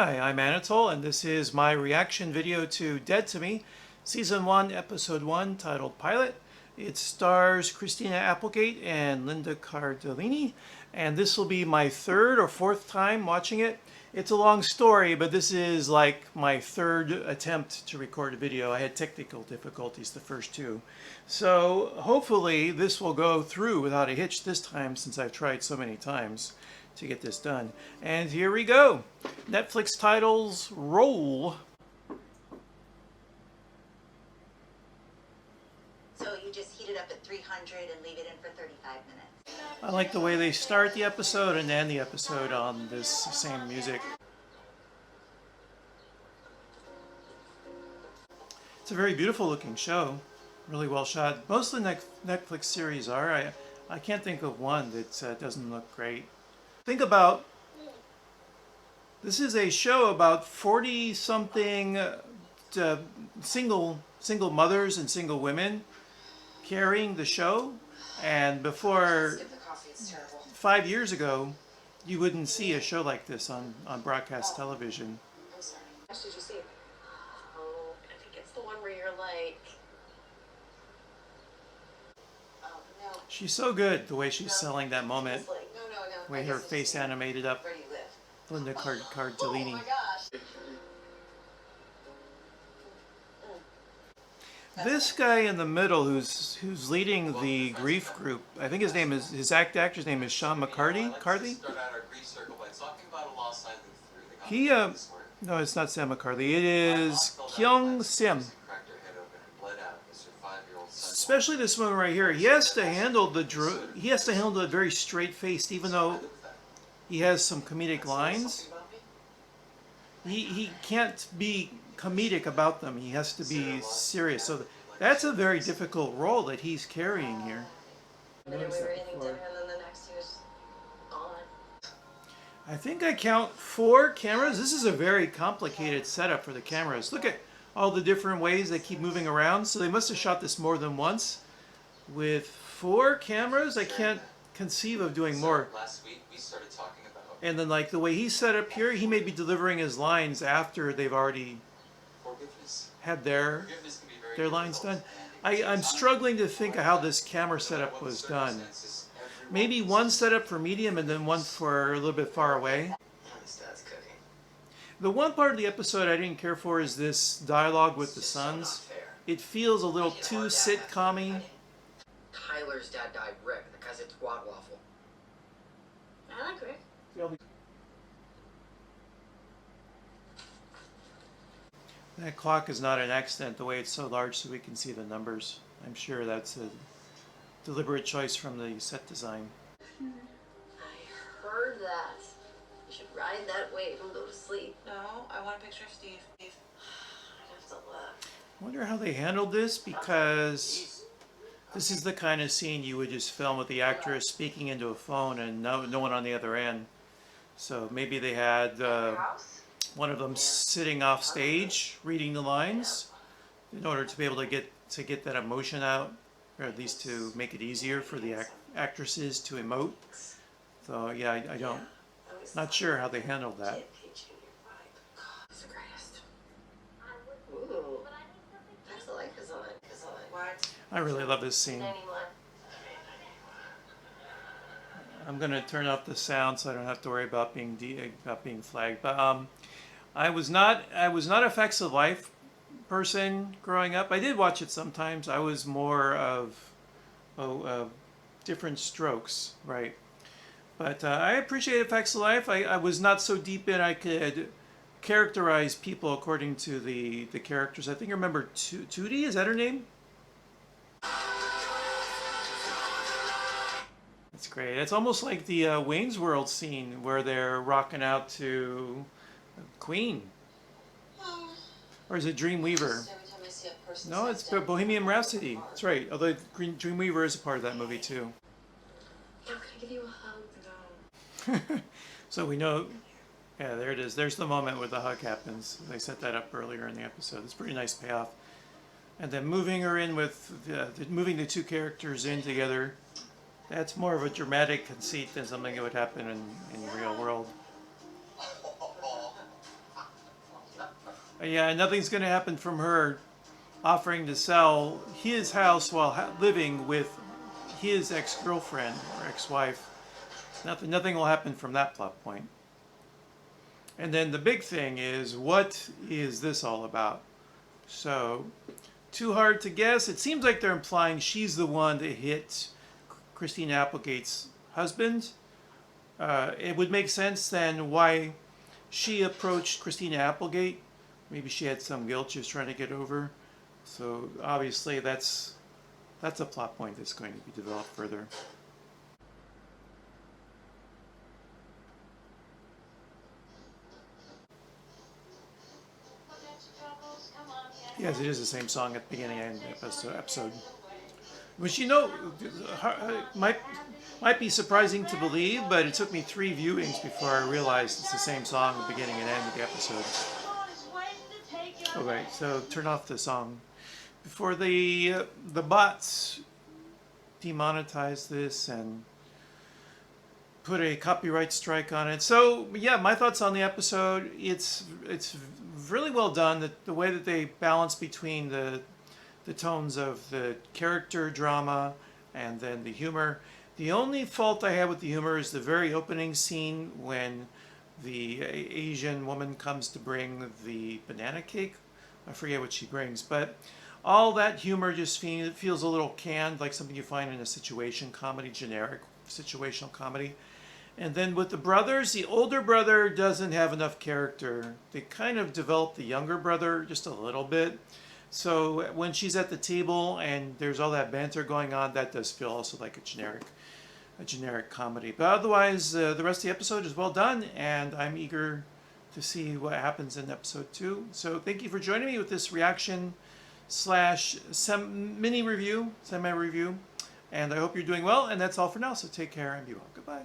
Hi, I'm Anatole, and this is my reaction video to Dead to Me, Season 1, Episode 1, titled Pilot. It stars Christina Applegate and Linda Cardellini, and this will be my third or fourth time watching it. It's a long story, but this is like my third attempt to record a video. I had technical difficulties the first two. So hopefully this will go through without a hitch this time, since I've tried so many times to get this done. And here we go. Netflix titles roll. So you just heat it up at 300 and leave it in for 35 minutes. I like the way they start the episode and end the episode on this same music. It's a very beautiful looking show. Really well shot. Most of the Netflix series are. I can't think of one that doesn't look great. Think about, this is a show about 40-something single mothers and single women carrying the show. And before 5 years ago, you wouldn't see a show like this on broadcast television. I'm sorry. How much did you see it? Oh, I think it's the one where you're like, oh no. She's so good, the way she's selling that moment. Like, no. The way her face animated up. Where do you live? Linda Cardellini. Oh my gosh. This guy in the middle, who's leading the grief group, I think his actor's name is Sean McCarthy. He no, it's not Sam McCarthy. It is Kyung Sim. Especially this one right here. He has to handle the very straight faced, even though he has some comedic lines. He can't be comedic about them. He has to be serious. So that's a very difficult role that he's carrying here. And then we were eating dinner, and then the next he was gone. I think I count 4 cameras. This is a very complicated setup for the cameras. Look at all the different ways they keep moving around. So they must have shot this more than once. With 4 cameras, I can't conceive of doing more. Last week we started talking about. And then like the way he's set up here, he may be delivering his lines after they've already had their lines done. I'm struggling to think of how this camera setup was done. Maybe one setup for medium and then one for a little bit far away. The one part of the episode I didn't care for is this dialogue with the sons. It feels a little too sitcom-y. Tyler's dad died, Rick. The guy's a squad waffle. I like Rick. That clock is not an accident, the way it's so large so we can see the numbers. I'm sure that's a deliberate choice from the set design. I heard that. You should ride that wave and go to sleep. No, I want a picture of Steve. I have to look. I wonder how they handled this, because this is the kind of scene you would just film with the actress speaking into a phone and no one on the other end. So maybe they had one of them sitting off stage reading the lines in order to be able to get that emotion out, or at least to make it easier for the actresses to emote. So yeah, I don't, not sure how they handled that. It's the greatest. Ooh. That's the light is on. What? I really love this scene. I'm gonna turn off the sound so I don't have to worry about being flagged. But I was not a Facts of Life person growing up. I did watch it sometimes. I was more of Different Strokes, right? But I appreciated Facts of Life. I was not so deep in. I could characterize people according to the characters. I think I remember Tootie. Is that her name? That's great. It's almost like the Wayne's World scene where they're rocking out to Queen. Or is it Dreamweaver? No, it's Bohemian Rhapsody. That's right. Although Dreamweaver is a part of that movie too. Can I give you a hug? No. So we know, yeah, there it is. There's the moment where the hug happens. They set that up earlier in the episode. It's a pretty nice payoff. And then moving her in with, moving the 2 characters in together, that's more of a dramatic conceit than something that would happen in the real world. Yeah, nothing's going to happen from her offering to sell his house while living with his ex-girlfriend or ex-wife. Nothing will happen from that plot point. And then the big thing is, what is this all about? So, too hard to guess. It seems like they're implying she's the one that hit Christine Applegate's husband. It would make sense then why she approached Christina Applegate. Maybe she had some guilt she was trying to get over. So obviously that's a plot point that's going to be developed further. Yes, it is the same song at the beginning and end of the episode. Which, you know, might be surprising to believe, but it took me 3 viewings before I realized it's the same song at the beginning and end of the episode. Okay, so turn off the song. Before the bots demonetize this and put a copyright strike on it. So yeah, my thoughts on the episode. It's really well done. The way that they balance between the tones of the character drama and then the humor. The only fault I have with the humor is the very opening scene when the Asian woman comes to bring the banana cake. I forget what she brings, but all that humor just feels a little canned, like something you find in a situation comedy, generic situational comedy. And then with the brothers, the older brother doesn't have enough character. They kind of develop the younger brother just a little bit. So when she's at the table and there's all that banter going on, that does feel also like a generic comedy. But otherwise, the rest of the episode is well done, and I'm eager to see what happens in episode 2. So thank you for joining me with this reaction slash semi-review, and I hope you're doing well, and that's all for now, so take care and be well. Goodbye.